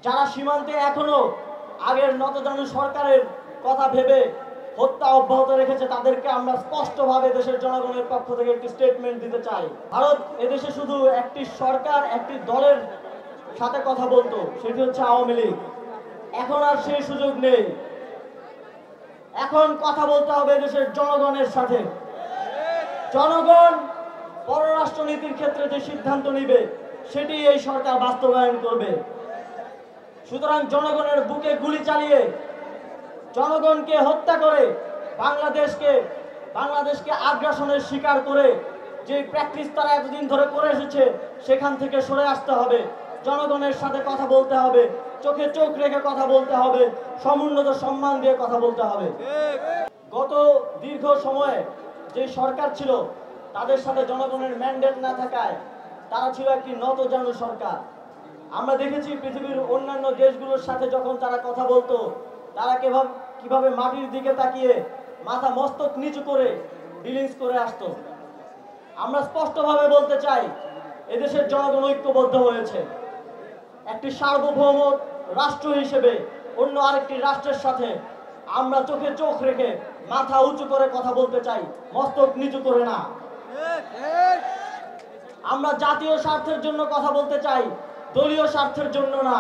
যারা সীমান্তে এখনো আগের নতজানু সরকারের কথা ভেবে হত্যা অব্যাহত রেখেছে, তাদেরকে আমরা স্পষ্টভাবে দেশের জনগণের পক্ষ থেকে একটি স্টেটমেন্ট দিতে চাই। ভারত এদেশে শুধু একটি সরকার, একটি দলের সাথে কথা বলতো, সেটি হচ্ছে আওয়ামী লীগ। এখন আর সেই সুযোগ নেই। এখন কথা বলতে হবে দেশের জনগণের সাথে। জনগণ পররাষ্ট্রনীতির ক্ষেত্রে যে সিদ্ধান্ত নিবে সেটি এই সরকার বাস্তবায়ন করবে। সুতরাং জনগণের বুকে গুলি চালিয়ে, জনগণকে হত্যা করে, বাংলাদেশকে আগ্রাসনের শিকার করে যে প্র্যাকটিস তারা এতদিন ধরে করে এসেছে, সেখান থেকে সরে আসতে হবে। জনগণের সাথে কথা বলতে হবে, চোখে চোখ রেখে কথা বলতে হবে, সমুন্নত সম্মান দিয়ে কথা বলতে হবে। গত দীর্ঘ সময়ে যে সরকার ছিল, তাদের সাথে জনগণের ম্যান্ডেট না থাকায় তারা ছিল একটি নতজানু সরকার। আমরা দেখেছি পৃথিবীর অন্যান্য দেশগুলোর সাথে যখন তারা কথা বলতো, তারা কিভাবে মাটির দিকে তাকিয়ে মাথা মস্তক নিচু করে ডিলিংস করে আসতো। আমরা স্পষ্টভাবে বলতে চাই, এদেশের জনগণ ঐক্যবদ্ধ হয়েছে। একটি সার্বভৌম রাষ্ট্র হিসেবে অন্য আরেকটি রাষ্ট্রের সাথে আমরা চোখে চোখ রেখে মাথা উঁচু করে কথা বলতে চাই, মস্তক নিচু করে না। আমরা জাতীয় স্বার্থের জন্য কথা বলতে চাই, দলীয় স্বার্থের জন্য না।